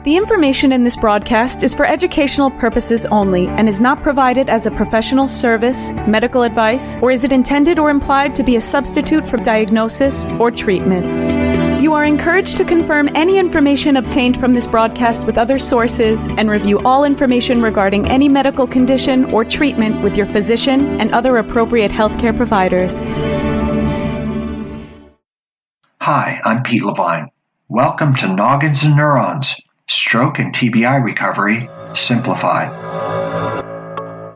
The information in this broadcast is for educational purposes only and is not provided as a professional service, medical advice, or is it intended or implied to be a substitute for diagnosis or treatment. You are encouraged to confirm any information obtained from this broadcast with other sources and review all information regarding any medical condition or treatment with your physician and other appropriate healthcare providers. Hi, I'm Pete Levine. Welcome to Noggins and Neurons, Stroke and TBI Recovery Simplified.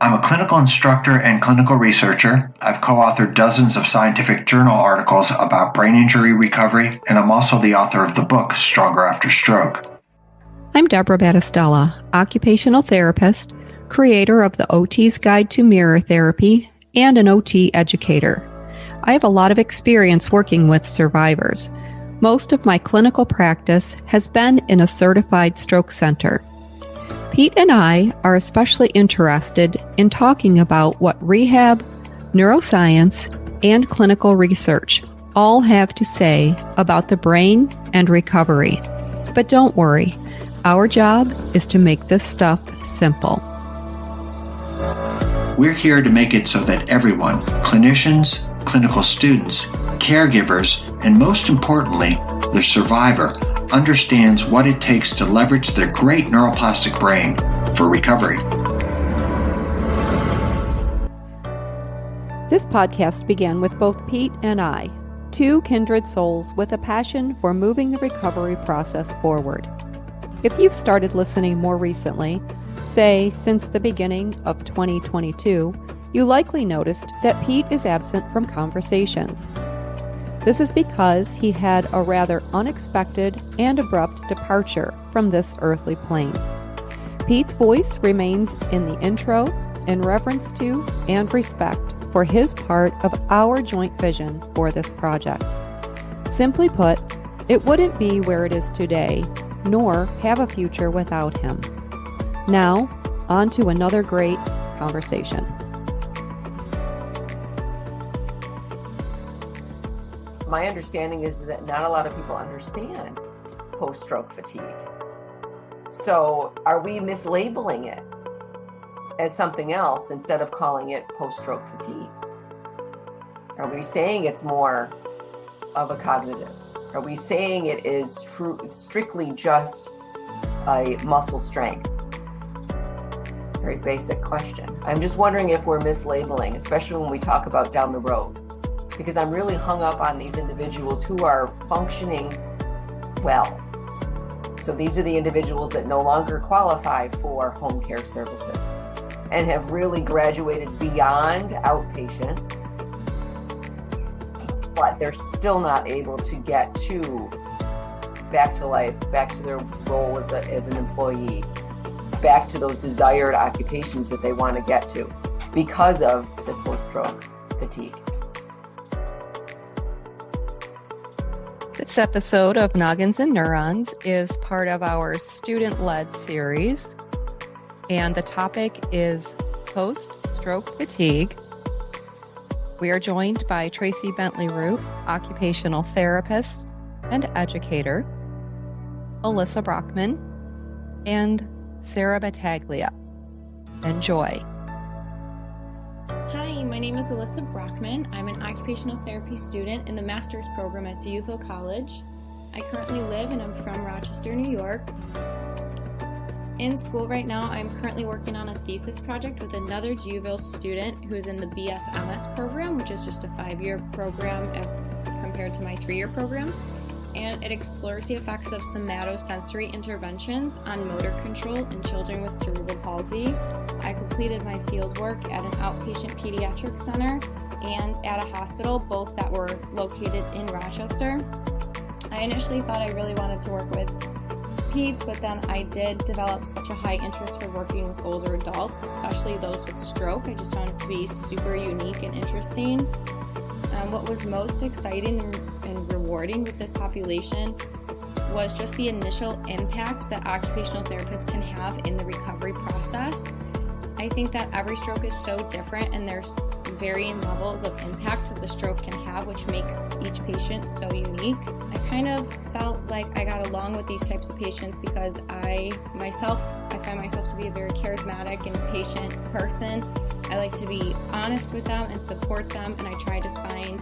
I'm a clinical instructor and clinical researcher. I've co-authored dozens of scientific journal articles about brain injury recovery, and I'm also the author of the book Stronger After Stroke. I'm Deborah Battaglia, occupational therapist, creator of the OT's Guide to Mirror Therapy, and an OT educator. I have a lot of experience working with survivors. Most of my clinical practice has been in a certified stroke center. Pete and I are especially interested in talking about what rehab, neuroscience, and clinical research all have to say about the brain and recovery. But don't worry, our job is to make this stuff simple. We're here to make it so that everyone, clinicians, clinical students, caregivers, and most importantly, the survivor, understands what it takes to leverage their great neuroplastic brain for recovery. This podcast began with both Pete and I, two kindred souls with a passion for moving the recovery process forward. If you've started listening more recently, say since the beginning of 2022, you likely noticed that Pete is absent from conversations. This is because he had a rather unexpected and abrupt departure from this earthly plane. Pete's voice remains in the intro in reverence to and respect for his part of our joint vision for this project. Simply put, it wouldn't be where it is today, nor have a future without him. Now, on to another great conversation. My understanding is that not a lot of people understand post-stroke fatigue. So are we mislabeling it as something else instead of calling it post-stroke fatigue? Are we saying it's more of a cognitive? Are we saying it is strictly just a muscle strength? Very basic question. I'm just wondering if we're mislabeling, especially when we talk about down the road. Because I'm really hung up on these individuals who are functioning well. So these are the individuals that no longer qualify for home care services and have really graduated beyond outpatient, but they're still not able to get to back to life, back to their role as an employee, back to those desired occupations that they want to get to because of the post-stroke fatigue. This episode of Noggins and Neurons is part of our student-led series, and the topic is post-stroke fatigue. We are joined by Tracy Bentley-Root, occupational therapist and educator, Alyssa Brockmann, and Sarah Battaglia. Enjoy. Hi, my name is Alyssa Brockmann. I'm an occupational therapy student in the master's program at DUville College. I currently live and I'm from Rochester, New York. In school right now, I'm currently working on a thesis project with another DUville student who is in the BSMS program, which is just a 5-year program as compared to my 3-year program. And it explores the effects of somatosensory interventions on motor control in children with cerebral palsy. I completed my field work at an outpatient pediatric center and at a hospital, both that were located in Rochester. I initially thought I really wanted to work with peds, but then I did develop such a high interest for working with older adults, especially those with stroke. I just found it to be super unique and interesting. What was most exciting and rewarding with this population was just the initial impact that occupational therapists can have in the recovery process. I think that every stroke is so different and there's varying levels of impact that the stroke can have, which makes each patient so unique. I kind of felt like I got along with these types of patients because I find myself to be a very charismatic and patient person. I like to be honest with them and support them, and I try to find,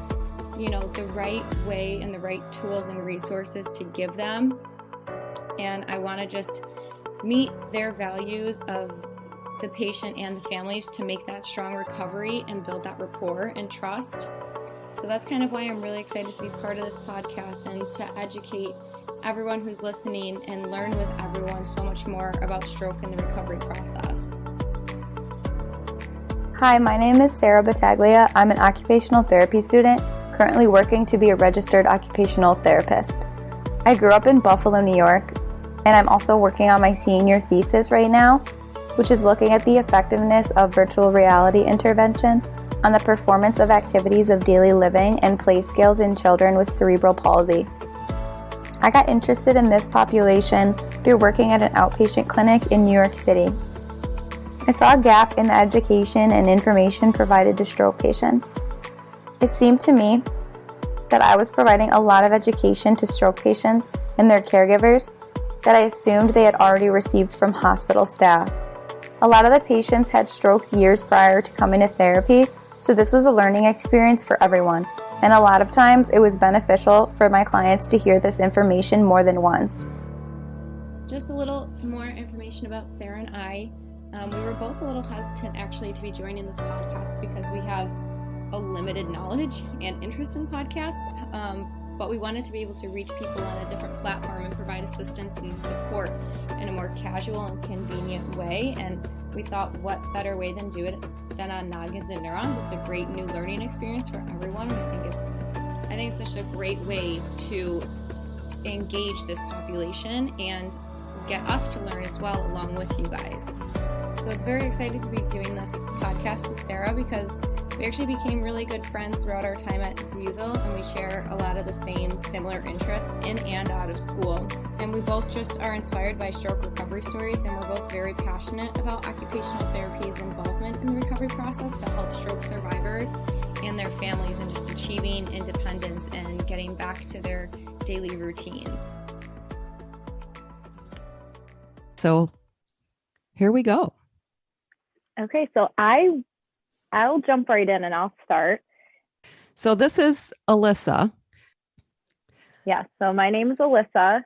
the right way and the right tools and resources to give them. And I want to just meet their values of the patient and the families to make that strong recovery and build that rapport and trust. So that's kind of why I'm really excited to be part of this podcast and to educate everyone who's listening and learn with everyone so much more about stroke and the recovery process. Hi, my name is Sarah Battaglia. I'm an occupational therapy student, currently working to be a registered occupational therapist. I grew up in Buffalo, New York, and I'm also working on my senior thesis right now, which is looking at the effectiveness of virtual reality intervention on the performance of activities of daily living and play skills in children with cerebral palsy. I got interested in this population through working at an outpatient clinic in New York City. I saw a gap in the education and information provided to stroke patients. It seemed to me that I was providing a lot of education to stroke patients and their caregivers that I assumed they had already received from hospital staff. A lot of the patients had strokes years prior to coming to therapy, so this was a learning experience for everyone, and a lot of times it was beneficial for my clients to hear this information more than once. Just a little more information about Sarah and I. We were both a little hesitant actually to be joining this podcast because we have a limited knowledge and interest in podcasts, but we wanted to be able to reach people on a different platform and provide assistance and support in a more casual and convenient way. And we thought, what better way than do it than on Noggins and Neurons? It's a great new learning experience for everyone. I think it's just a great way to engage this population and get us to learn as well along with you guys. So it's very excited to be doing this podcast with Sarah because we actually became really good friends throughout our time at DUville, and we share a lot of the similar interests in and out of school. And we both just are inspired by stroke recovery stories, and we're both very passionate about occupational therapy's involvement in the recovery process to help stroke survivors and their families in just achieving independence and getting back to their daily routines. So here we go. Okay, so I'll jump right in and I'll start. So this is Alyssa. Yeah, so my name is Alyssa,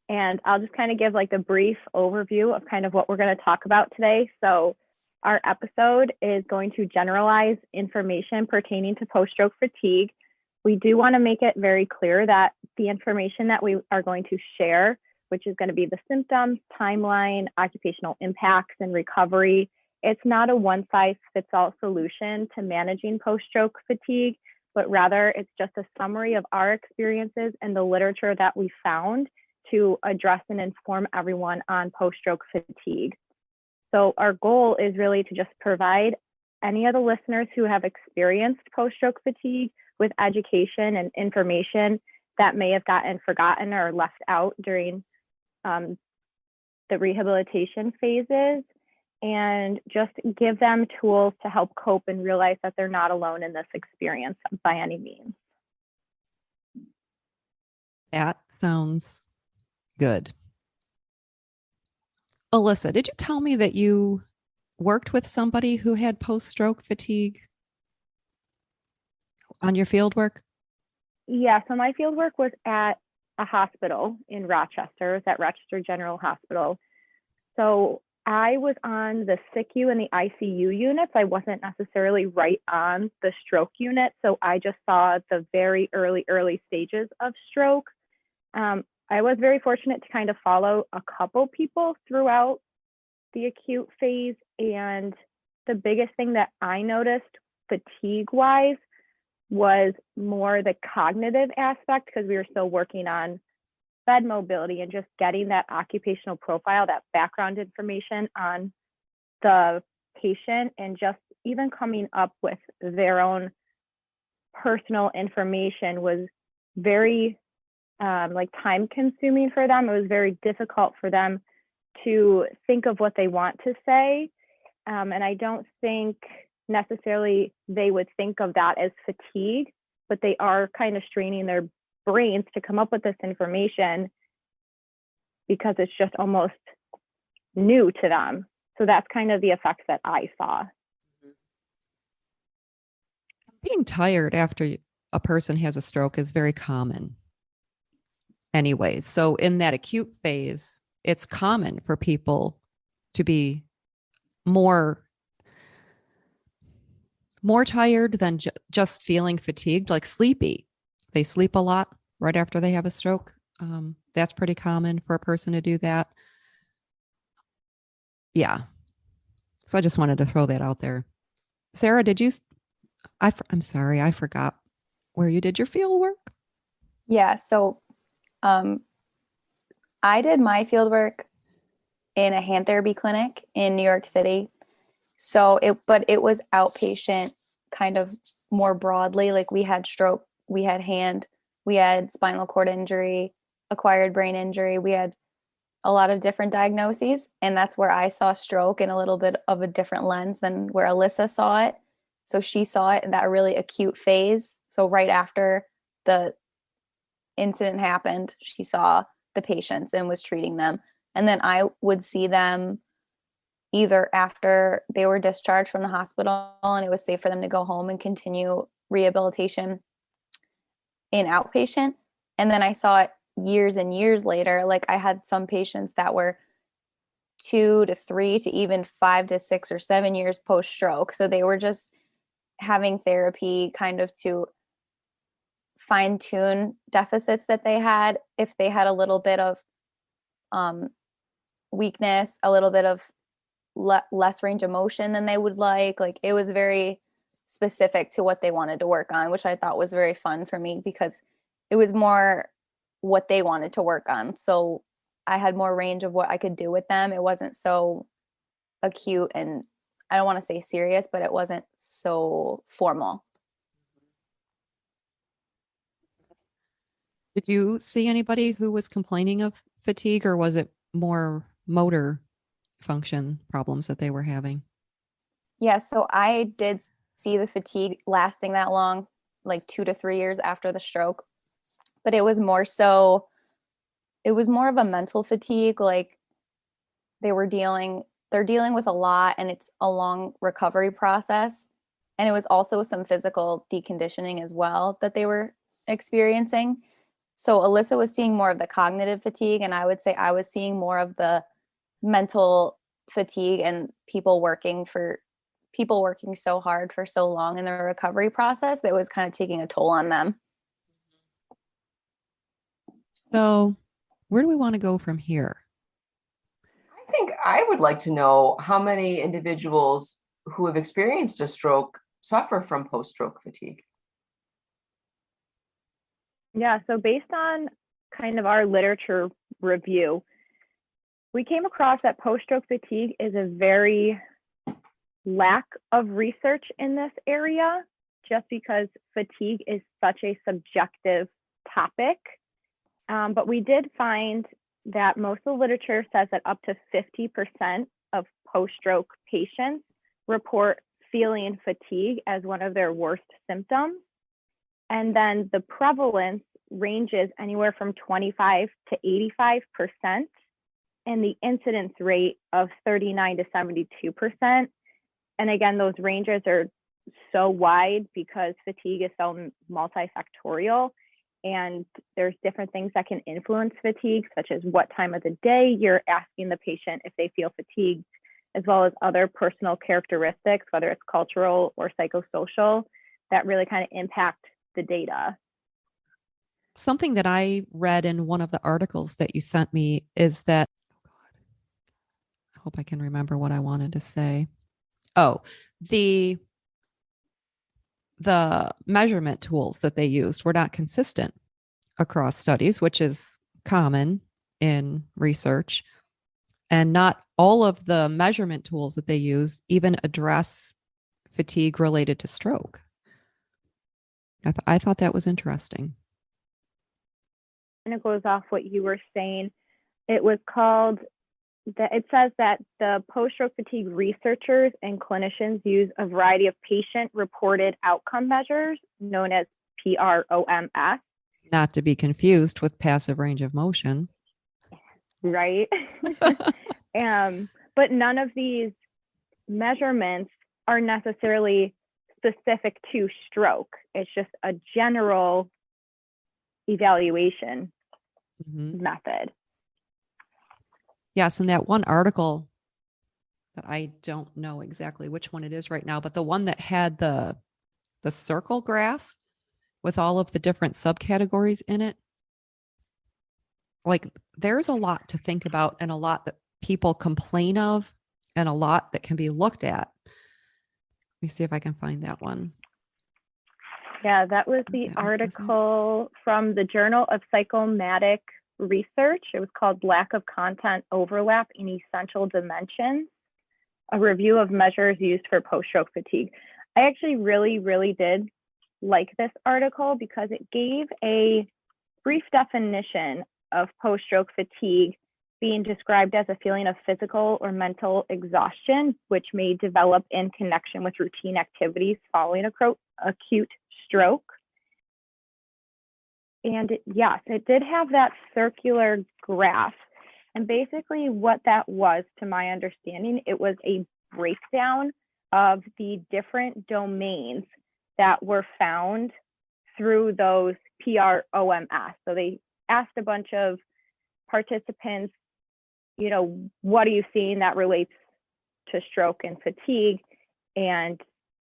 and I'll just kind of give like a brief overview of kind of what we're going to talk about today. So our episode is going to generalize information pertaining to post-stroke fatigue. We do want to make it very clear that the information that we are going to share, which is going to be the symptoms, timeline, occupational impacts, and recovery, it's not a one-size-fits-all solution to managing post-stroke fatigue, but rather it's just a summary of our experiences and the literature that we found to address and inform everyone on post-stroke fatigue. So our goal is really to just provide any of the listeners who have experienced post-stroke fatigue with education and information that may have gotten forgotten or left out during the rehabilitation phases, and just give them tools to help cope and realize that they're not alone in this experience by any means. That sounds good. Alyssa, did you tell me that you worked with somebody who had post-stroke fatigue on your field work? Yeah, so my field work was at a hospital in Rochester. It was at Rochester General Hospital. So I was on the SICU and the ICU units. I wasn't necessarily right on the stroke unit. So I just saw the very early stages of stroke. I was very fortunate to kind of follow a couple people throughout the acute phase. And the biggest thing that I noticed fatigue-wise was more the cognitive aspect, because we were still working on bed mobility and just getting that occupational profile, that background information on the patient, and just even coming up with their own personal information was very time consuming for them. It was very difficult for them to think of what they want to say. And I don't think necessarily they would think of that as fatigue, but they are kind of straining their brains to come up with this information because it's just almost new to them. So that's kind of the effects that I saw. Being tired after a person has a stroke is very common anyways. So in that acute phase, it's common for people to be more tired than just feeling fatigued, like sleepy. They sleep a lot right after they have a stroke. That's pretty common for a person to do that. Yeah. So I just wanted to throw that out there. Sarah, did you? I'm sorry, I forgot where you did your field work. Yeah, so I did my field work in a hand therapy clinic in New York City. But it was outpatient, kind of more broadly. Like we had stroke, we had hand, we had spinal cord injury, acquired brain injury. We had a lot of different diagnoses, and that's where I saw stroke in a little bit of a different lens than where Alyssa saw it. So she saw it in that really acute phase. So right after the incident happened, she saw the patients and was treating them. And then I would see them either after they were discharged from the hospital and it was safe for them to go home and continue rehabilitation in outpatient. And then I saw it years and years later. Like I had some patients that were 2 to 3 to even 5 to 6 or 7 years post-stroke. So they were just having therapy kind of to fine-tune deficits that they had. If they had a little bit of weakness, a little bit of less range of motion than they would like it was very specific to what they wanted to work on, which I thought was very fun for me because it was more what they wanted to work on. So I had more range of what I could do with them. It wasn't so acute, and I don't want to say serious, but it wasn't so formal. Did you see anybody who was complaining of fatigue, or was it more motor function problems that they were having? Yeah, so I did see the fatigue lasting that long, like 2 to 3 years after the stroke. But it was more of a mental fatigue. Like they're dealing with a lot, and it's a long recovery process. And it was also some physical deconditioning as well that they were experiencing. So Alyssa was seeing more of the cognitive fatigue, and I would say I was seeing more of the mental fatigue and people working so hard for so long in the recovery process that was kind of taking a toll on them. So where do we want to go from here? I think I would like to know how many individuals who have experienced a stroke suffer from post-stroke fatigue. Yeah, so based on kind of our literature review, we came across that post-stroke fatigue is a very lack of research in this area, just because fatigue is such a subjective topic. But we did find that most of the literature says that up to 50% of post-stroke patients report feeling fatigue as one of their worst symptoms. And then the prevalence ranges anywhere from 25 to 85%, and the incidence rate of 39 to 72%. And again, those ranges are so wide because fatigue is so multifactorial, and there's different things that can influence fatigue, such as what time of the day you're asking the patient if they feel fatigued, as well as other personal characteristics, whether it's cultural or psychosocial, that really kind of impact the data. Something that I read in one of the articles that you sent me is that, I hope I can remember what I wanted to say. Oh, the measurement tools that they used were not consistent across studies, which is common in research. And not all of the measurement tools that they use even address fatigue related to stroke. I thought that was interesting. And it goes off what you were saying. It was called it says that the post-stroke fatigue researchers and clinicians use a variety of patient-reported outcome measures known as PROMS. Not to be confused with passive range of motion. Right. But none of these measurements are necessarily specific to stroke. It's just a general evaluation method. Yes, and that one article that I don't know exactly which one it is right now, but the one that had the circle graph with all of the different subcategories in it. Like, there's a lot to think about and a lot that people complain of and a lot that can be looked at. Let me see if I can find that one. Yeah, that was the article from the Journal of Psychosomatic Research. It was called Lack of Content Overlap in Essential Dimensions, a review of measures used for post-stroke fatigue. I actually really did like this article because it gave a brief definition of post-stroke fatigue being described as a feeling of physical or mental exhaustion, which may develop in connection with routine activities following acute stroke. And yes, it did have that circular graph. And basically what that was, to my understanding, it was a breakdown of the different domains that were found through those PROMS. So they asked a bunch of participants, what are you seeing that relates to stroke and fatigue? And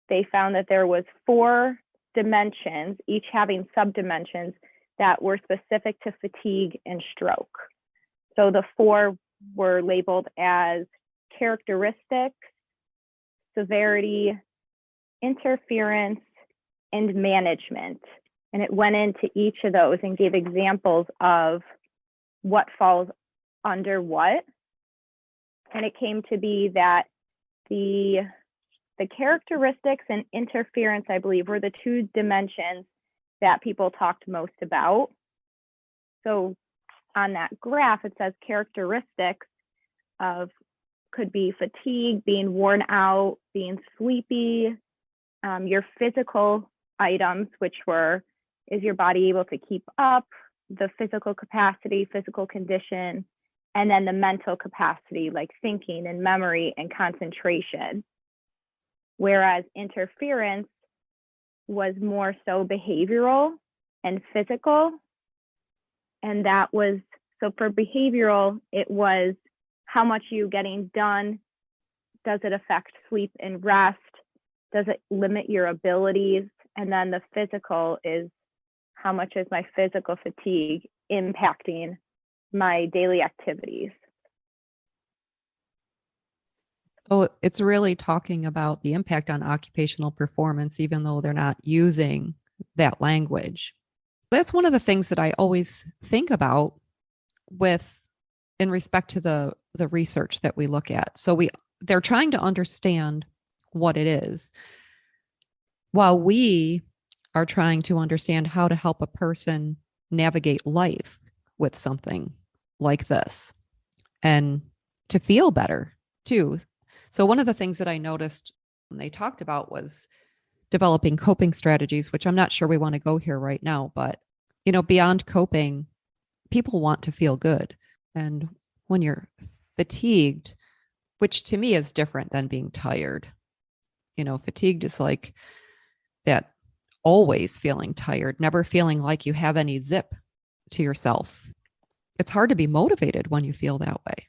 they found that there was 4 dimensions, each having subdimensions that were specific to fatigue and stroke. So the 4 were labeled as characteristics, severity, interference, and management. And it went into each of those and gave examples of what falls under what. And it came to be that the characteristics and interference, I believe, were the 2 dimensions that people talked most about. So on that graph, it says characteristics of could be fatigue, being worn out, being sleepy, your physical items, which were, is your body able to keep up, the physical capacity, physical condition, and then the mental capacity, like thinking and memory and concentration. Whereas interference was more so behavioral and physical. And that was, so for behavioral, it was how much you getting done. Does it affect sleep and rest? Does it limit your abilities? And then the physical is how much is my physical fatigue impacting my daily activities? So it's really talking about the impact on occupational performance, even though they're not using that language. That's one of the things that I always think about in respect to the research that we look at. So they're trying to understand what it is, while we are trying to understand how to help a person navigate life with something like this and to feel better too. So one of the things that I noticed when they talked about was developing coping strategies, which I'm not sure we want to go here right now, but beyond coping, people want to feel good. And when you're fatigued, which to me is different than being tired, fatigued is like that always feeling tired, never feeling like you have any zip to yourself. It's hard to be motivated when you feel that way.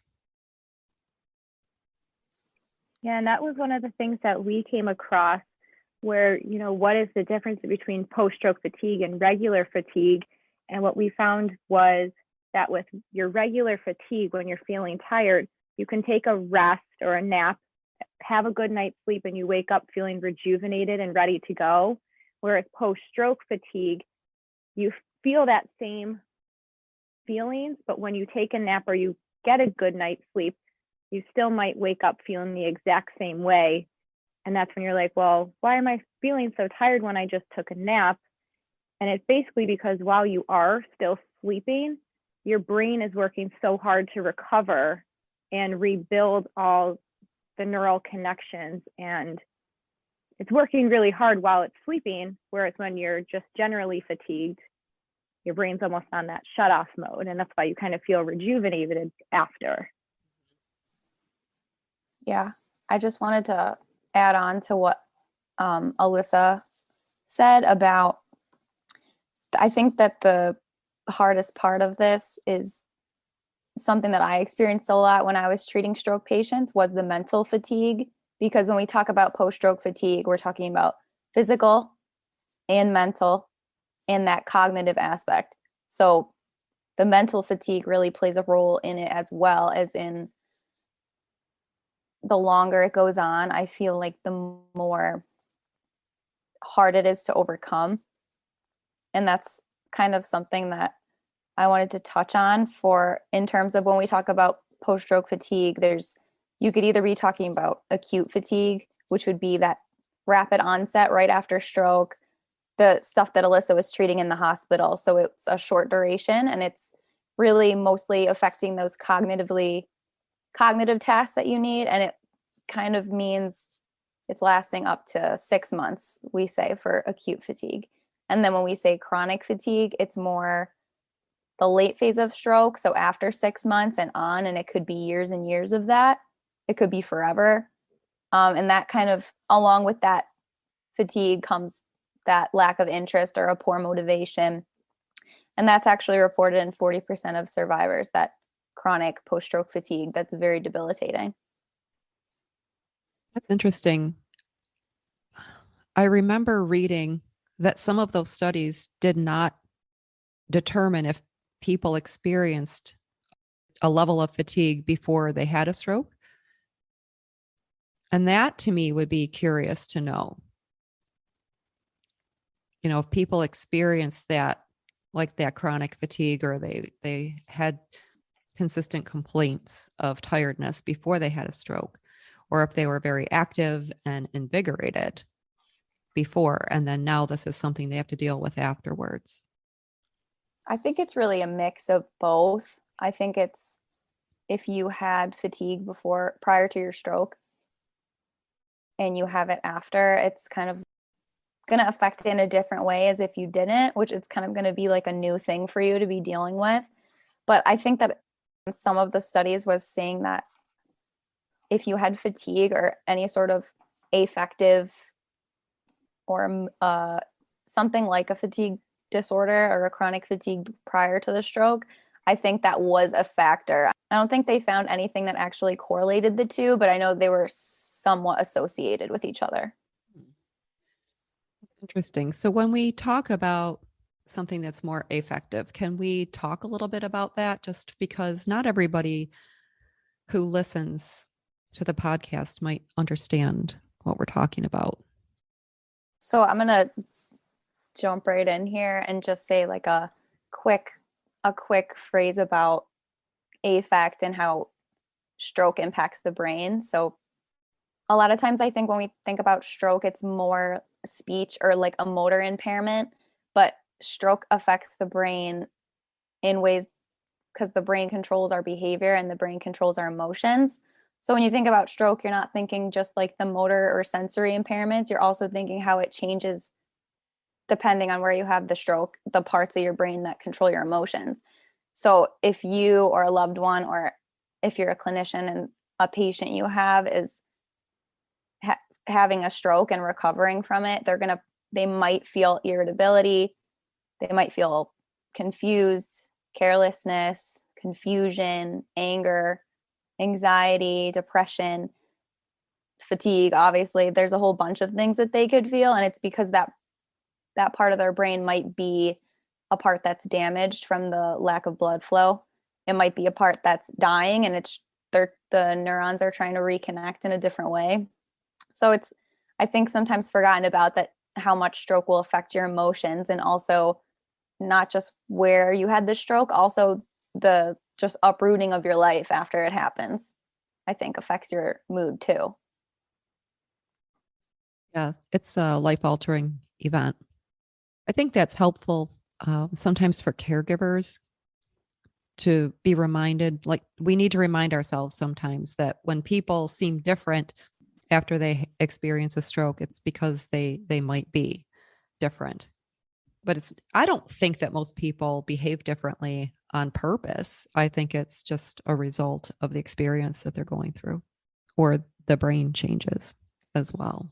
Yeah, and that was one of the things that we came across where, what is the difference between post-stroke fatigue and regular fatigue? And what we found was that with your regular fatigue, when you're feeling tired, you can take a rest or a nap, have a good night's sleep, and you wake up feeling rejuvenated and ready to go. Whereas post-stroke fatigue, you feel that same feelings, but when you take a nap or you get a good night's sleep, you still might wake up feeling the exact same way. And that's when you're like, well, why am I feeling so tired when I just took a nap? And it's basically because while you are still sleeping, your brain is working so hard to recover and rebuild all the neural connections. And it's working really hard while it's sleeping, whereas when you're just generally fatigued, your brain's almost on that shut off mode. And that's why you kind of feel rejuvenated after. Yeah, I just wanted to add on to what Alyssa said about, I think that the hardest part of this is something that I experienced a lot when I was treating stroke patients, was the mental fatigue. Because when we talk about post-stroke fatigue, we're talking about physical and mental and that cognitive aspect. So the mental fatigue really plays a role in it, as well as in the longer it goes on, I feel like the more hard it is to overcome. And that's kind of something that I wanted to touch on for, in terms of when we talk about post-stroke fatigue, you could either be talking about acute fatigue, which would be that rapid onset right after stroke, the stuff that Alyssa was treating in the hospital. So it's a short duration, and it's really mostly affecting those cognitive tasks that you need. And it kind of means it's lasting up to 6 months, we say, for acute fatigue. And then when we say chronic fatigue, it's more the late phase of stroke. So after 6 months and on, and it could be years and years of that. It could be forever. And that kind of, along with that fatigue comes that lack of interest or a poor motivation. And that's actually reported in 40% of survivors, that chronic post-stroke fatigue that's very debilitating. That's interesting. I remember reading that some of those studies did not determine if people experienced a level of fatigue before they had a stroke. And that to me would be curious to know. You know, if people experience that, like that chronic fatigue, or they had consistent complaints of tiredness before they had a stroke, or if they were very active and invigorated before, and then now this is something they have to deal with afterwards. I think it's really a mix of both. I think it's, if you had fatigue prior to your stroke and you have it after, it's kind of going to affect it in a different way as if you didn't, which it's kind of going to be like a new thing for you to be dealing with. But I think that some of the studies was saying that if you had fatigue or any sort of affective or something like a fatigue disorder or a chronic fatigue prior to the stroke, I think that was a factor. I don't think they found anything that actually correlated the two, but I know they were somewhat associated with each other. Interesting. So when we talk about something that's more affective, can we talk a little bit about that? Just because not everybody who listens to the podcast might understand what we're talking about. So I'm going to jump right in here and just say like a quick phrase about affect and how stroke impacts the brain. So a lot of times I think when we think about stroke, it's more speech or like a motor impairment, but stroke affects the brain in ways because the brain controls our behavior and the brain controls our emotions. So when you think about stroke, you're not thinking just like the motor or sensory impairments. You're also thinking how it changes depending on where you have the stroke, the parts of your brain that control your emotions. So if you or a loved one, or if you're a clinician and a patient you have is having a stroke and recovering from it, they might feel irritability. They might feel confused, carelessness, confusion, anger, anxiety, depression, fatigue. Obviously, there's a whole bunch of things that they could feel. And it's because that part of their brain might be a part that's damaged from the lack of blood flow. It might be a part that's dying and the neurons are trying to reconnect in a different way. So it's, I think, sometimes forgotten about that, how much stroke will affect your emotions, and also not just where you had the stroke, also the just uprooting of your life after it happens, I think affects your mood too. Yeah, it's a life-altering event. I think that's helpful sometimes for caregivers, to be reminded, like we need to remind ourselves sometimes that when people seem different after they experience a stroke, it's because they might be different. But I don't think that most people behave differently on purpose. I think it's just a result of the experience that they're going through, or the brain changes as well.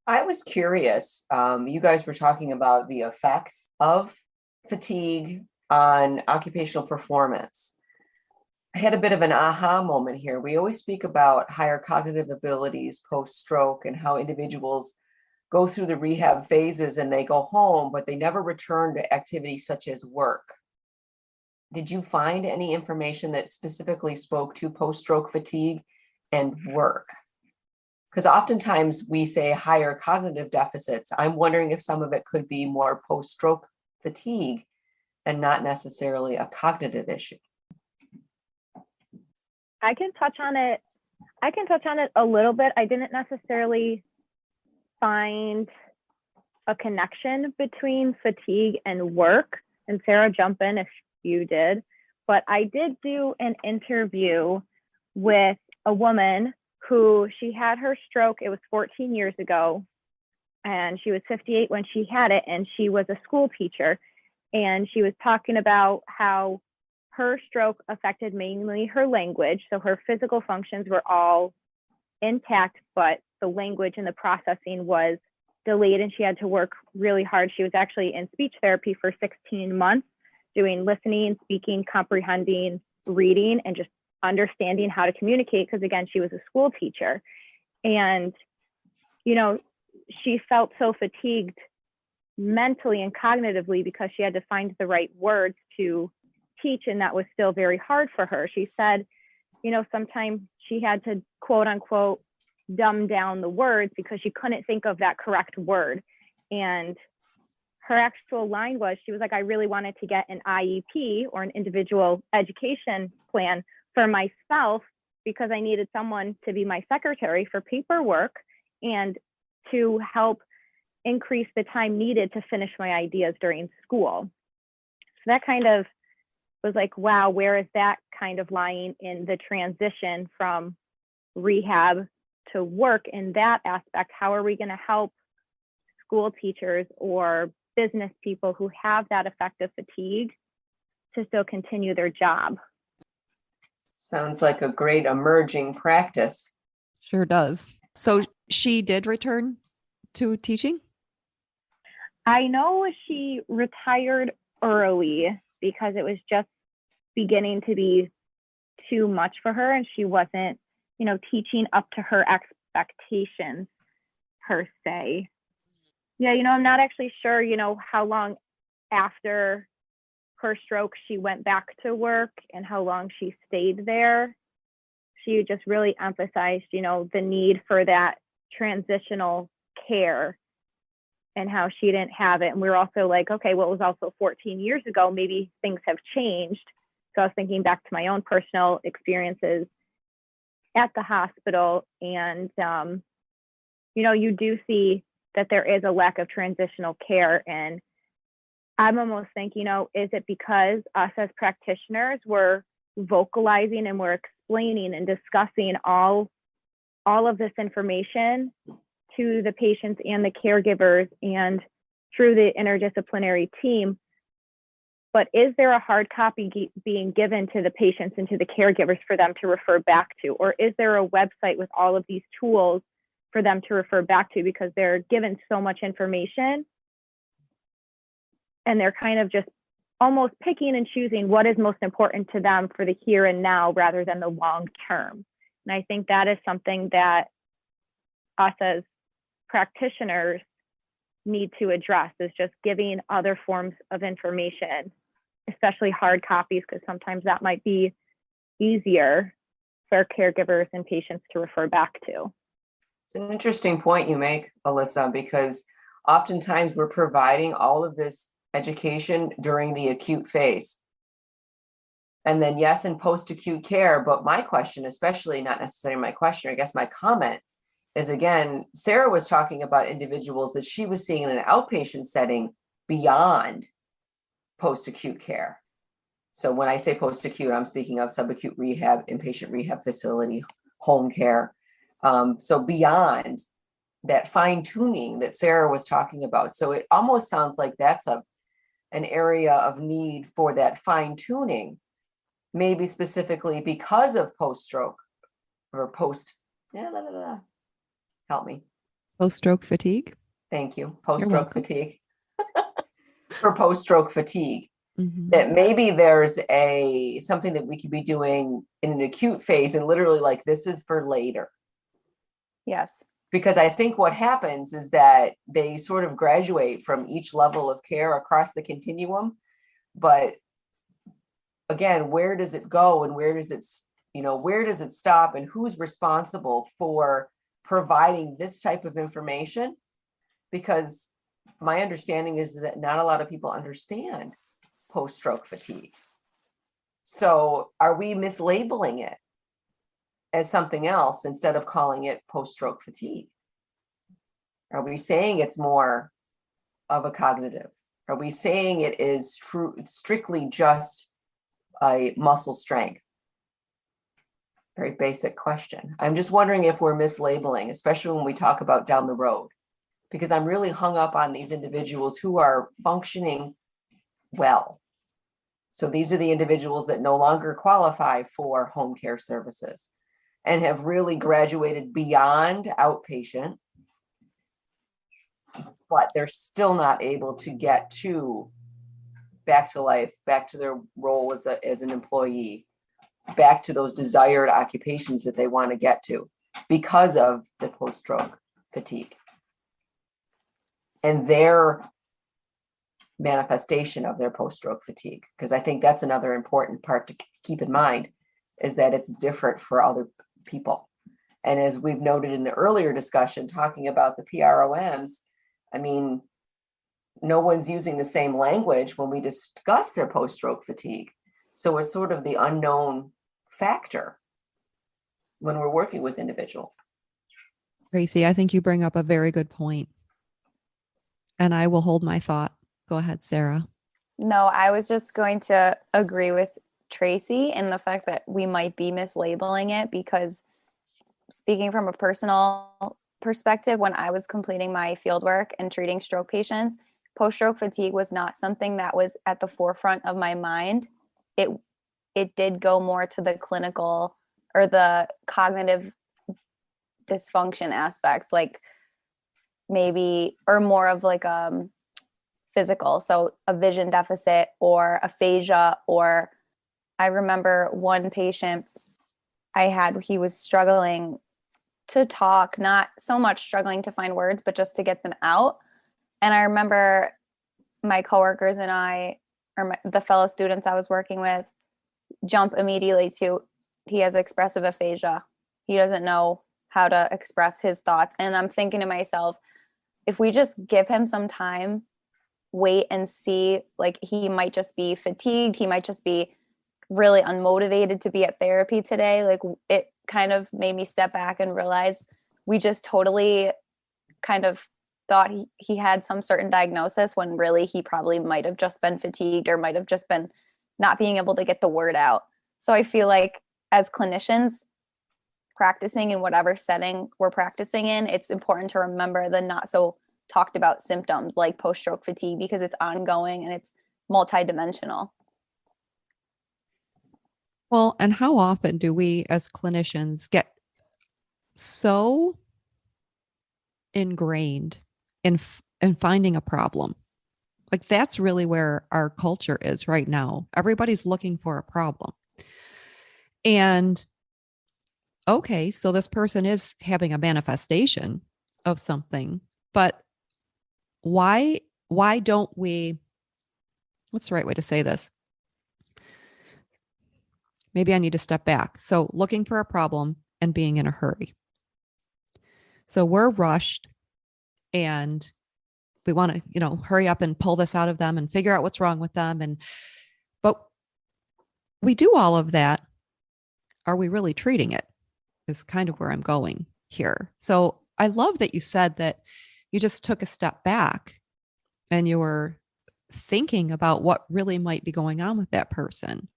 I was curious. You guys were talking about the effects of fatigue on occupational performance. I had a bit of an aha moment here. We always speak about higher cognitive abilities post-stroke and how individuals go through the rehab phases and they go home, but they never return to activities such as work. Did you find any information that specifically spoke to post-stroke fatigue and work? Because oftentimes we say higher cognitive deficits. I'm wondering if some of it could be more post-stroke fatigue and not necessarily a cognitive issue. I can touch on it a little bit. I didn't necessarily find a connection between fatigue and work. And Sarah, jump in if you did. But I did do an interview with a woman who she had her stroke. It was 14 years ago. And she was 58 when she had it. And she was a school teacher. And she was talking about how her stroke affected mainly her language. So her physical functions were all intact, but the language and the processing was delayed, and she had to work really hard. She was actually in speech therapy for 16 months, doing listening, speaking, comprehending, reading, and just understanding how to communicate, because again, she was a school teacher. And, you know, she felt so fatigued mentally and cognitively because she had to find the right words to teach, and that was still very hard for her. She said, you know, sometimes she had to quote unquote dumb down the words because she couldn't think of that correct word. And her actual line was, she was like, I really wanted to get an IEP, or an individual education plan, for myself, because I needed someone to be my secretary for paperwork and to help increase the time needed to finish my ideas during school. So that kind of was like, wow, where is that kind of lying in the transition from rehab to work in that aspect? How are we going to help school teachers or business people who have that effect of fatigue to still continue their job? Sounds like a great emerging practice. Sure does. So she did return to teaching? I know she retired early because it was just beginning to be too much for her, and she wasn't, you know, teaching up to her expectations per se. Yeah, you know, I'm not actually sure, you know, how long after her stroke she went back to work and how long she stayed there. She just really emphasized, you know, the need for that transitional care and how she didn't have it. And we were also like, okay, well, it was also 14 years ago. Maybe things have changed. So I was thinking back to my own personal experiences at the hospital. And, you know, you do see that there is a lack of transitional care. And I'm almost thinking, you know, is it because us as practitioners were vocalizing and we're explaining and discussing all of this information to the patients and the caregivers and through the interdisciplinary team? But is there a hard copy being given to the patients and to the caregivers for them to refer back to? Or is there a website with all of these tools for them to refer back to, because they're given so much information and they're kind of just almost picking and choosing what is most important to them for the here and now rather than the long term? And I think that is something that us as practitioners need to address, is just giving other forms of information, especially hard copies, because sometimes that might be easier for caregivers and patients to refer back to. It's an interesting point you make, Alyssa, because oftentimes we're providing all of this education during the acute phase. And then, yes, in post-acute care. But my question, especially not necessarily my question, I guess my comment is, again, Sarah was talking about individuals that she was seeing in an outpatient setting beyond post-acute care. So when I say post-acute, I'm speaking of subacute rehab, inpatient rehab facility, home care. So beyond that fine tuning that Sarah was talking about. So it almost sounds like that's an area of need for that fine tuning, maybe specifically because of post-stroke or help me. Post-stroke fatigue. Thank you. Post-stroke fatigue. For post-stroke fatigue. Mm-hmm. That maybe there's something that we could be doing in an acute phase and literally like, this is for later. Yes. Because I think what happens is that they sort of graduate from each level of care across the continuum. But again, where does it go and where does it stop, and who's responsible for providing this type of information? Because my understanding is that not a lot of people understand post-stroke fatigue. So are we mislabeling it as something else instead of calling it post-stroke fatigue? Are we saying it's more of a cognitive? Are we saying it is strictly just a muscle strength? Very basic question. I'm just wondering if we're mislabeling, especially when we talk about down the road, because I'm really hung up on these individuals who are functioning well. So these are the individuals that no longer qualify for home care services and have really graduated beyond outpatient, but they're still not able to get back to life, back to their role as an employee, back to those desired occupations that they want to get to because of the post-stroke fatigue and their manifestation of their post-stroke fatigue. Because I think that's another important part to keep in mind, is that it's different for other people. And as we've noted in the earlier discussion, talking about the PROMs, I mean, no one's using the same language when we discuss their post-stroke fatigue. So it's sort of the unknown factor when we're working with individuals. Tracy, I think you bring up a very good point. And I will hold my thought. Go ahead, Sarah. No, I was just going to agree with Tracy in the fact that we might be mislabeling it, because speaking from a personal perspective, when I was completing my field work and treating stroke patients, post-stroke fatigue was not something that was at the forefront of my mind. It did go more to the clinical or the cognitive dysfunction aspect, like maybe, or more of like physical. So a vision deficit or aphasia, or I remember one patient I had, he was struggling to talk, not so much struggling to find words, but just to get them out. And I remember my coworkers and I, or the fellow students I was working with, jump immediately to, he has expressive aphasia. He doesn't know how to express his thoughts. And I'm thinking to myself, if we just give him some time, wait and see, like he might just be fatigued. He might just be really unmotivated to be at therapy today. Like it kind of made me step back and realize we just totally kind of thought he had some certain diagnosis when really he probably might have just been fatigued or might have just been not being able to get the word out. So I feel like as clinicians practicing in whatever setting we're practicing in, it's important to remember the not so talked about symptoms like post-stroke fatigue, because it's ongoing and it's multidimensional. Well, and how often do we as clinicians get so ingrained in finding a problem? Like that's really where our culture is right now. Everybody's looking for a problem. And okay, so this person is having a manifestation of something, but why don't we, what's the right way to say this? Maybe I need to step back. So looking for a problem and being in a hurry. So we're rushed and we want to, hurry up and pull this out of them and figure out what's wrong with them. But we do all of that. Are we really treating it? Is kind of where I'm going here. So I love that you said that you just took a step back and you were thinking about what really might be going on with that person.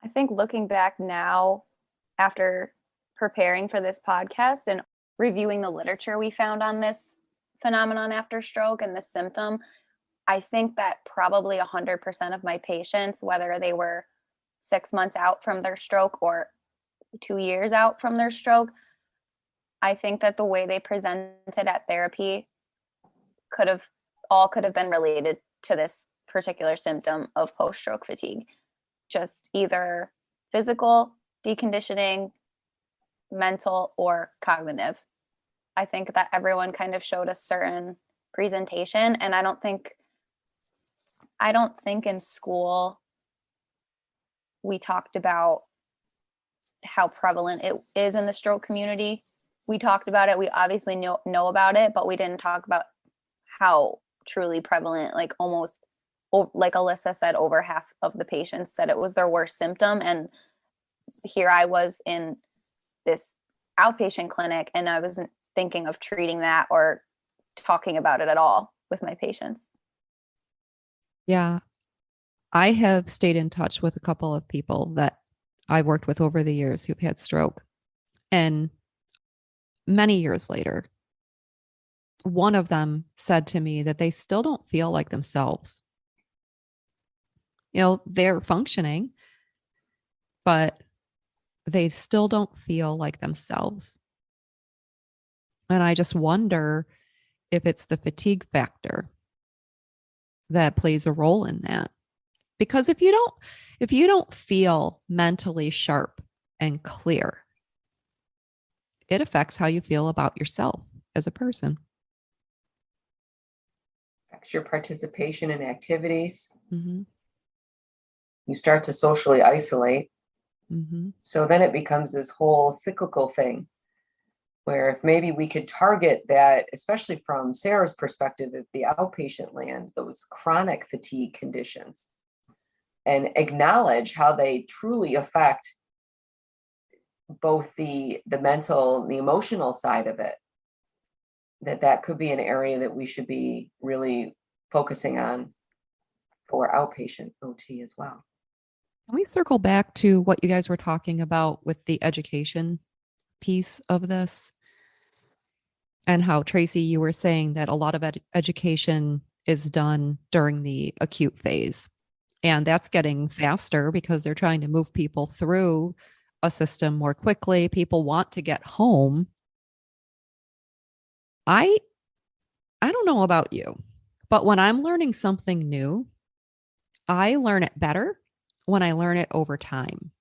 I think looking back now, after preparing for this podcast and reviewing the literature we found on this phenomenon after stroke and this symptom, I think that probably 100% of my patients, whether they were 6 months out from their stroke or 2 years out from their stroke, I think that the way they presented at therapy could have been related to this particular symptom of post-stroke fatigue. Just either physical deconditioning, mental, or cognitive. I think that everyone kind of showed a certain presentation, and I don't think in school we talked about how prevalent it is in the stroke community. We talked about it. We obviously know about it, but we didn't talk about how truly prevalent, like almost, like Alyssa said, over half of the patients said it was their worst symptom. And here I was in this outpatient clinic, and I wasn't thinking of treating that or talking about it at all with my patients. Yeah. I have stayed in touch with a couple of people that I worked with over the years who've had stroke. And many years later, one of them said to me that they still don't feel like themselves. You know, they're functioning, but they still don't feel like themselves. And I just wonder if it's the fatigue factor that plays a role in that. Because if you don't feel mentally sharp and clear, it affects how you feel about yourself as a person. Affects your participation in activities. Mm-hmm. You start to socially isolate. Mm-hmm. So then it becomes this whole cyclical thing where if maybe we could target that, especially from Sarah's perspective of the outpatient land, those chronic fatigue conditions, and acknowledge how they truly affect both the mental and the emotional side of it, that could be an area that we should be really focusing on for outpatient OT as well. Can we circle back to what you guys were talking about with the education piece of this? And how, Tracy, you were saying that a lot of education is done during the acute phase. And that's getting faster because they're trying to move people through a system more quickly. People want to get home. I don't know about you, but when I'm learning something new, I learn it better when I learn it over time.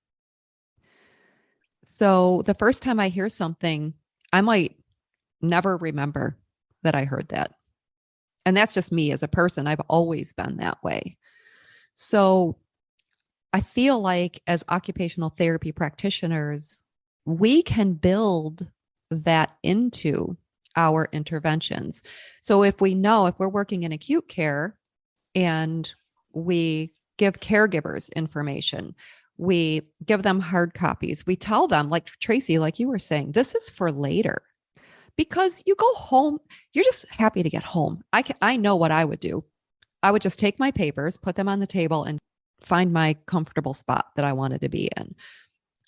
So the first time I hear something, I might never remember that I heard that. And that's just me as a person. I've always been that way. So I feel like as occupational therapy practitioners, we can build that into our interventions. So if we're working in acute care and we give caregivers information, we give them hard copies, we tell them, like Tracy, like you were saying, this is for later. Because you go home, you're just happy to get home. I know what I would do. I would just take my papers, put them on the table, and find my comfortable spot that I wanted to be in.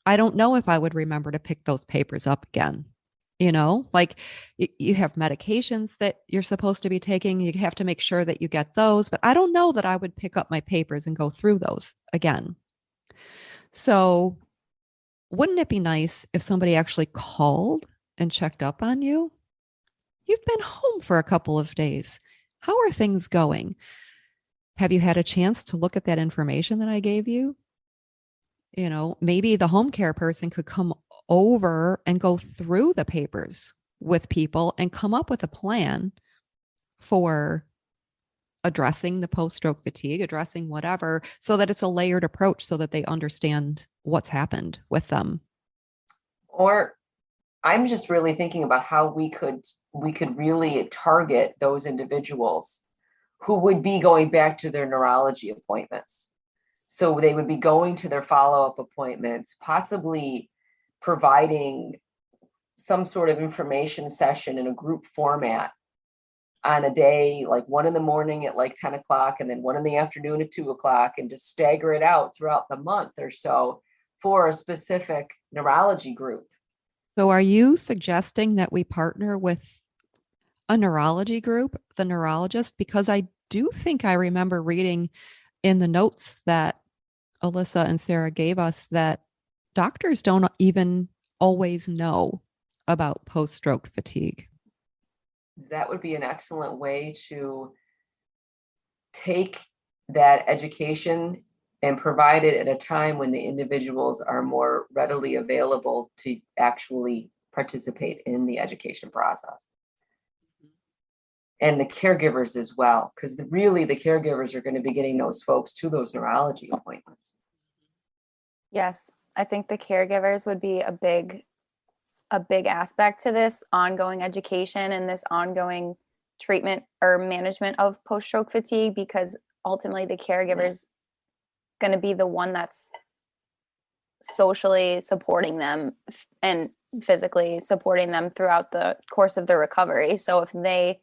I don't know if I would remember to pick those papers up again. You know, like you have medications that you're supposed to be taking. You have to make sure that you get those. But I don't know that I would pick up my papers and go through those again. So wouldn't it be nice if somebody actually called and checked up on you? You've been home for a couple of days. How are things going? Have you had a chance to look at that information that I gave you? You know, maybe the home care person could come over and go through the papers with people and come up with a plan for addressing the post-stroke fatigue, addressing whatever, so that it's a layered approach so that they understand what's happened with them. Or I'm just really thinking about how we could really target those individuals who would be going back to their neurology appointments. So they would be going to their follow-up appointments, possibly providing some sort of information session in a group format on a day, like one in the morning at like 10 o'clock and then one in the afternoon at 2 o'clock, and just stagger it out throughout the month or so for a specific neurology group. So are you suggesting that we partner with a neurology group, the neurologist? Because I do think I remember reading in the notes that Alyssa and Sarah gave us that doctors don't even always know about post-stroke fatigue. That would be an excellent way to take that education and provide it at a time when the individuals are more readily available to actually participate in the education process. And the caregivers as well, because really the caregivers are going to be getting those folks to those neurology appointments. Yes, I think the caregivers would be a big aspect to this ongoing education and this ongoing treatment or management of post-stroke fatigue, because ultimately the caregiver's going to be the one that's socially supporting them and physically supporting them throughout the course of their recovery. So if they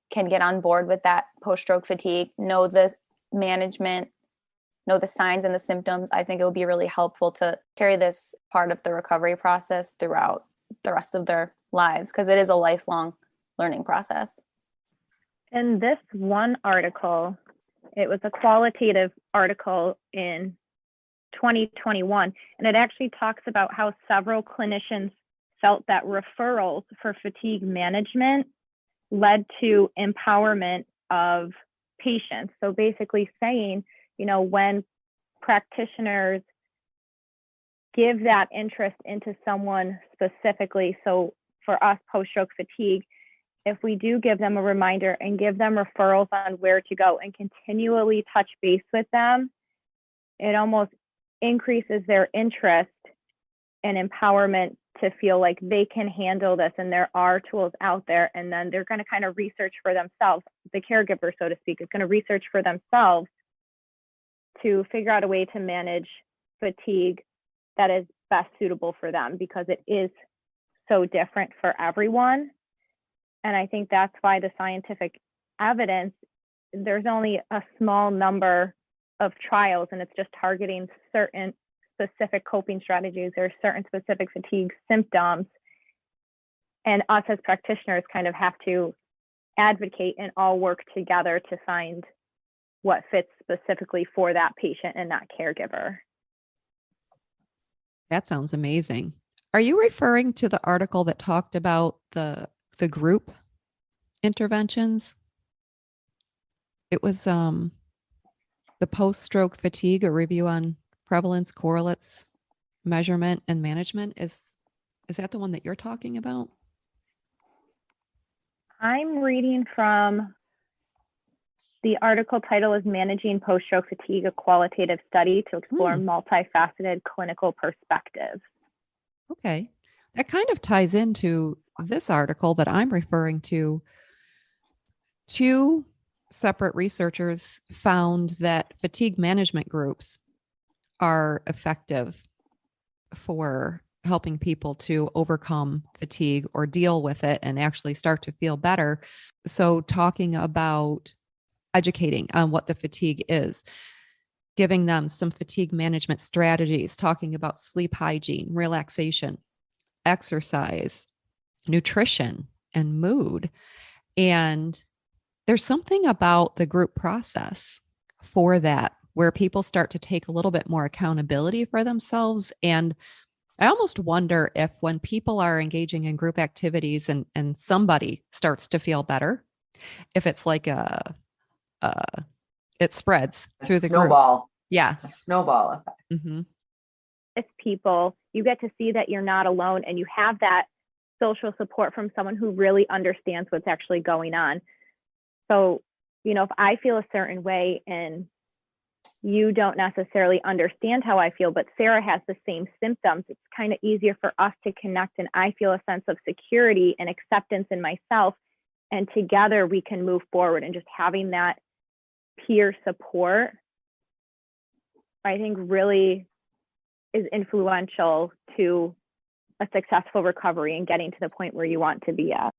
can get on board with that post-stroke fatigue, know the management, know the signs and the symptoms, I think it will be really helpful to carry this part of the recovery process throughout the rest of their lives, because it is a lifelong learning process. In this one article, it was a qualitative article in 2021, and it actually talks about how several clinicians felt that referrals for fatigue management led to empowerment of patients. So basically saying, when practitioners give that interest into someone specifically, so for us, post-stroke fatigue, if we do give them a reminder and give them referrals on where to go and continually touch base with them, it almost increases their interest and empowerment to feel like they can handle this and there are tools out there. And then they're going to kind of research for themselves. The caregiver, so to speak, is going to research for themselves to figure out a way to manage fatigue that is best suitable for them, because it is so different for everyone. And I think that's why the scientific evidence, there's only a small number of trials, and it's just targeting certain specific coping strategies or certain specific fatigue symptoms. And us as practitioners kind of have to advocate and all work together to find what fits specifically for that patient and that caregiver. That sounds amazing. Are you referring to the article that talked about the group interventions? It was the post-stroke fatigue, a review on prevalence, correlates, measurement, and management. Is that the one that you're talking about? I'm reading from the article title is Managing Post-Stroke Fatigue, a Qualitative Study to Explore Multifaceted Clinical Perspectives. Okay. That kind of ties into this article that I'm referring to. Two separate researchers found that fatigue management groups are effective for helping people to overcome fatigue or deal with it and actually start to feel better. So talking about educating on what the fatigue is, giving them some fatigue management strategies, talking about sleep hygiene, relaxation, exercise, nutrition, and mood. And there's something about the group process for that, where people start to take a little bit more accountability for themselves. And I almost wonder if when people are engaging in group activities and somebody starts to feel better, if it's like it spreads through the snowball. Group. Yeah. A snowball effect. Mm-hmm. With people, you get to see that you're not alone and you have that social support from someone who really understands what's actually going on. So, if I feel a certain way and you don't necessarily understand how I feel, but Sarah has the same symptoms, it's kind of easier for us to connect, and I feel a sense of security and acceptance in myself. And together we can move forward, and just having that peer support, I think really is influential to a successful recovery and getting to the point where you want to be at.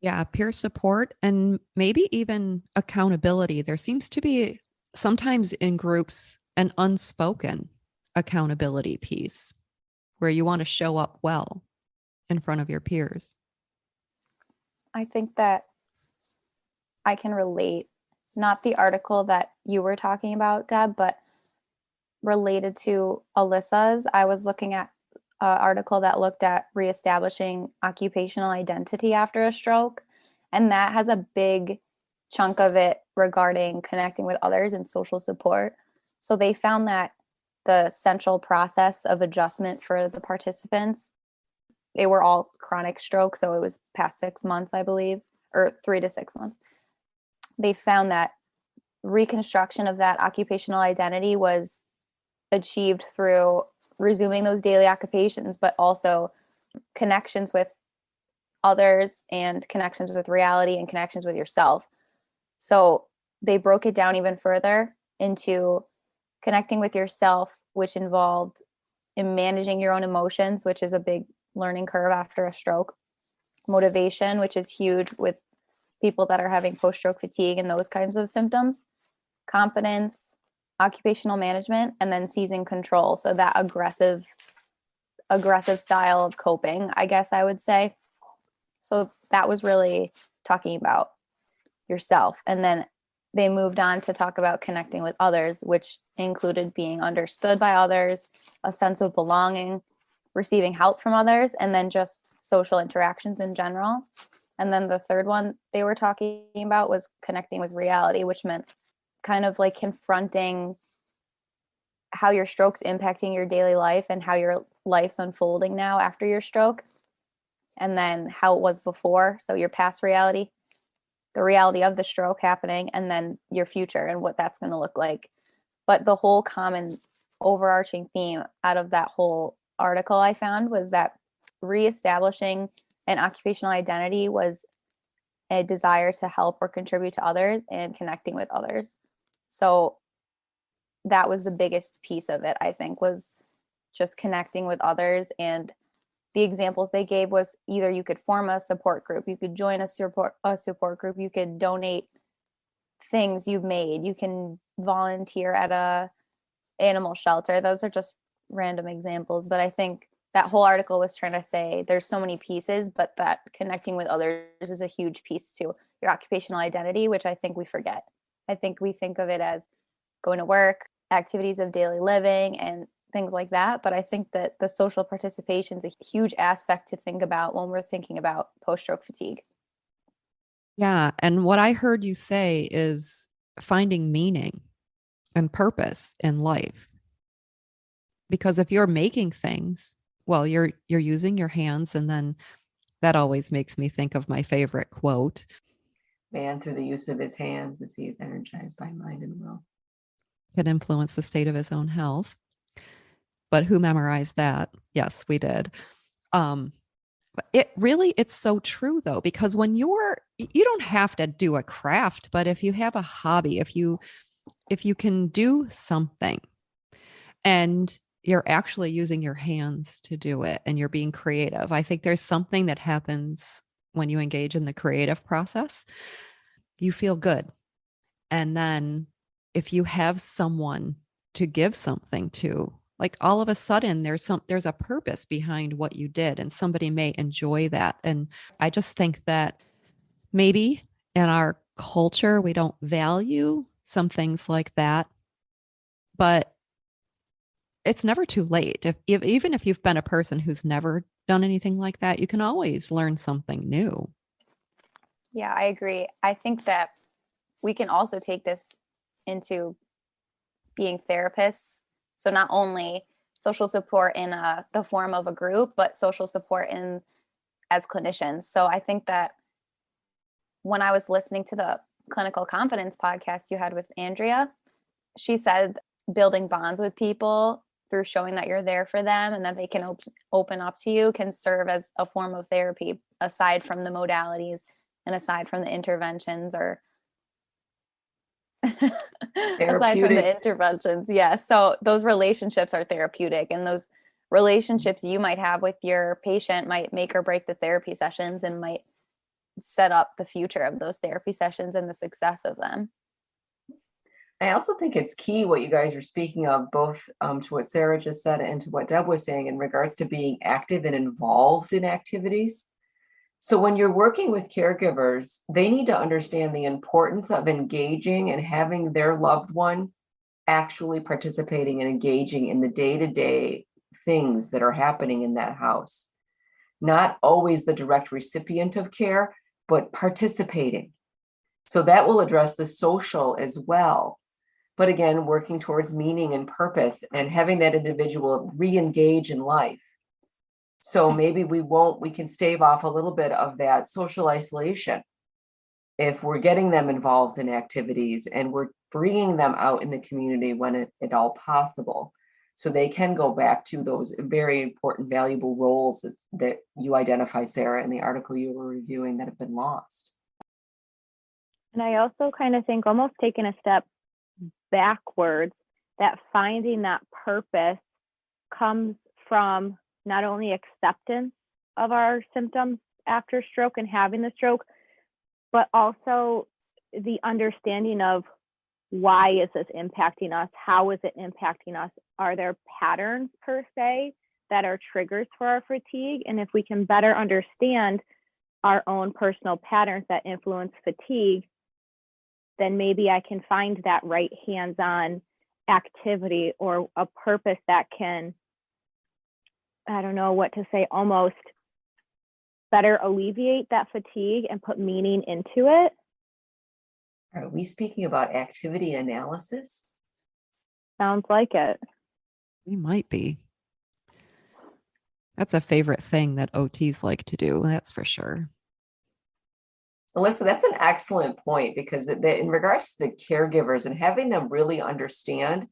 Yeah, peer support and maybe even accountability. There seems to be sometimes in groups an unspoken accountability piece where you want to show up well in front of your peers. I think that I can relate, not the article that you were talking about, Deb, but related to Alyssa's. I was looking at an article that looked at reestablishing occupational identity after a stroke. And that has a big chunk of it regarding connecting with others and social support. So they found that the central process of adjustment for the participants, they were all chronic stroke. So it was past 6 months, I believe, or 3 to 6 months. They found that reconstruction of that occupational identity was achieved through resuming those daily occupations, but also connections with others and connections with reality and connections with yourself. So they broke it down even further into connecting with yourself, which involved in managing your own emotions, which is a big learning curve after a stroke. Motivation, which is huge with people that are having post-stroke fatigue and those kinds of symptoms. Confidence, occupational management, and then seizing control. So that aggressive style of coping, I guess I would say. So that was really talking about yourself. And then they moved on to talk about connecting with others, which included being understood by others, a sense of belonging, receiving help from others, and then just social interactions in general. And then the third one they were talking about was connecting with reality, which meant kind of like confronting how your stroke's impacting your daily life and how your life's unfolding now after your stroke, and then how it was before. So your past reality, the reality of the stroke happening, and then your future and what that's going to look like. But the whole common overarching theme out of that whole article I found was that reestablishing an occupational identity was a desire to help or contribute to others and connecting with others. So that was the biggest piece of it, I think, was just connecting with others. And the examples they gave was either you could form a support group, you could join a support group, you could donate things you've made, you can volunteer at a animal shelter. Those are just random examples, but I think that whole article was trying to say there's so many pieces, but that connecting with others is a huge piece to your occupational identity, which I think we forget. I think we think of it as going to work, activities of daily living, and things like that. But I think that the social participation is a huge aspect to think about when we're thinking about post-stroke fatigue. Yeah. And what I heard you say is finding meaning and purpose in life. Because if you're making things, well, you're using your hands, and then that always makes me think of my favorite quote. Man, through the use of his hands, as he is energized by mind and will, Can influence the state of his own health. But who memorized that? Yes, we did. It's so true though, because when you don't have to do a craft, but if you have a hobby, if you can do something and you're actually using your hands to do it and you're being creative, I think there's something that happens when you engage in the creative process. You feel good. And then if you have someone to give something to, like all of a sudden there's a purpose behind what you did, and somebody may enjoy that. And I just think that maybe in our culture, we don't value some things like that, but it's never too late. Even if you've been a person who's never done anything like that, you can always learn something new. Yeah, I agree. I think that we can also take this into being therapists. So not only social support in the form of a group, but social support as clinicians. So I think that when I was listening to the clinical confidence podcast you had with Andrea, she said building bonds with people through showing that you're there for them and that they can open up to you can serve as a form of therapy, aside from the modalities and aside from the interventions or aside from the interventions. Yeah. So those relationships are therapeutic, and those relationships you might have with your patient might make or break the therapy sessions and might set up the future of those therapy sessions and the success of them. I also think it's key what you guys are speaking of, both to what Sarah just said and to what Deb was saying in regards to being active and involved in activities. So when you're working with caregivers, they need to understand the importance of engaging and having their loved one actually participating and engaging in the day-to-day things that are happening in that house. Not always the direct recipient of care, but participating. So that will address the social as well. But again, working towards meaning and purpose and having that individual re-engage in life. So maybe we can stave off a little bit of that social isolation if we're getting them involved in activities and we're bringing them out in the community when at all possible, so they can go back to those very important, valuable roles that you identified, Sarah, in the article you were reviewing that have been lost. And I also kind of think, almost taking a step backwards, that finding that purpose comes from not only acceptance of our symptoms after stroke and having the stroke, but also the understanding of why is this impacting us? How is it impacting us? Are there patterns per se that are triggers for our fatigue? And if we can better understand our own personal patterns that influence fatigue, then maybe I can find that right hands-on activity or a purpose that can, I don't know what to say, almost better alleviate that fatigue and put meaning into it. Are we speaking about activity analysis? Sounds like it. We might be. That's a favorite thing that OTs like to do, that's for sure. Alyssa, that's an excellent point, because in regards to the caregivers and having them really understand.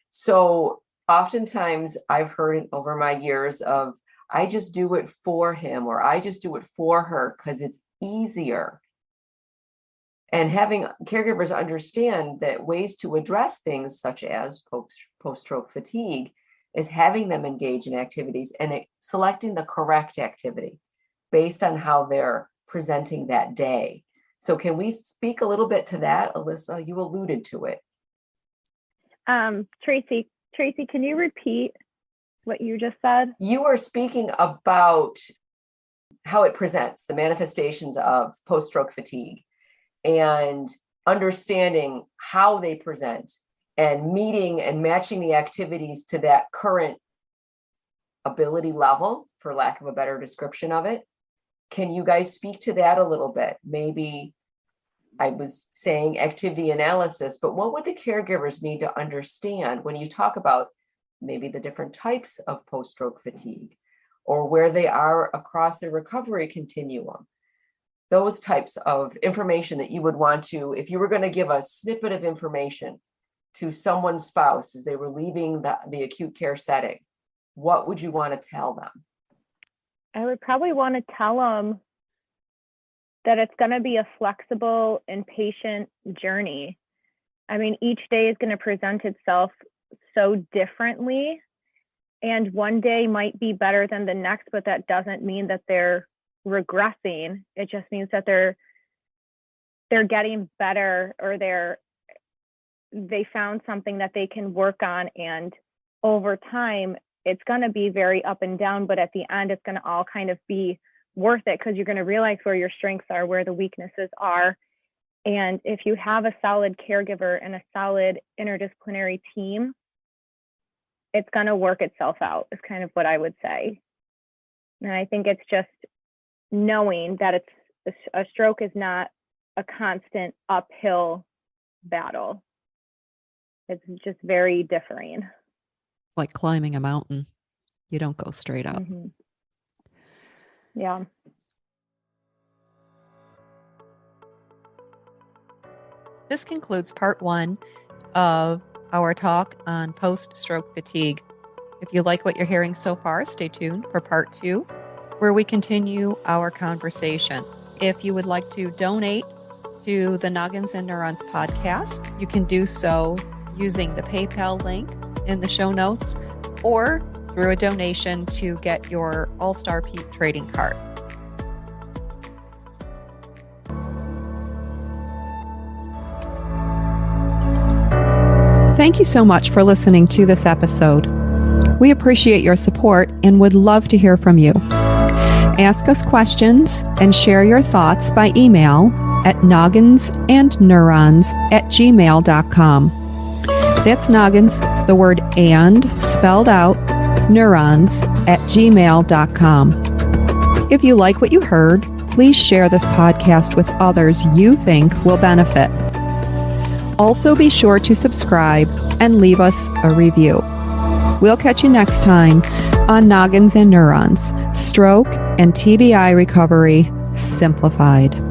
So oftentimes I've heard over my years of, I just do it for him or I just do it for her because it's easier. And having caregivers understand that ways to address things such as post-stroke fatigue is having them engage in activities and selecting the correct activity based on how they're presenting that day. So can we speak a little bit to that, Alyssa? You alluded to it. Tracy, can you repeat what you just said? You were speaking about how it presents, the manifestations of post-stroke fatigue, and understanding how they present and meeting and matching the activities to that current ability level, for lack of a better description of it. Can you guys speak to that a little bit? Maybe I was saying activity analysis, but what would the caregivers need to understand when you talk about maybe the different types of post-stroke fatigue or where they are across the recovery continuum? Those types of information that you would want to, if you were going to give a snippet of information to someone's spouse as they were leaving the acute care setting, what would you want to tell them? I would probably want to tell them that it's going to be a flexible and patient journey. I mean, each day is going to present itself so differently, and one day might be better than the next, but that doesn't mean that they're regressing. It just means that they're getting better, or they found something that they can work on, and over time it's going to be very up and down, but at the end it's going to all kind of be worth it, because you're going to realize where your strengths are, where the weaknesses are. And if you have a solid caregiver and a solid interdisciplinary team, it's going to work itself out, is kind of what I would say. And I think it's just knowing that a stroke is not a constant uphill battle. It's just very differing. Like climbing a mountain. You don't go straight up. Mm-hmm. Yeah. This concludes part 1 of our talk on post-stroke fatigue. If you like what you're hearing so far, stay tuned for part 2, where we continue our conversation. If you would like to donate to the Noggins and Neurons podcast, you can do so using the PayPal link in the show notes or through a donation to get your All-Star Pete trading card. Thank you so much for listening to this episode. We appreciate your support and would love to hear from you. Ask us questions and share your thoughts by email at nogginsandneurons@gmail.com. That's Noggins, the word and spelled out, neurons@gmail.com. If you like what you heard, please share this podcast with others you think will benefit. Also be sure to subscribe and leave us a review. We'll catch you next time on Noggins and Neurons, Stroke and TBI Recovery Simplified.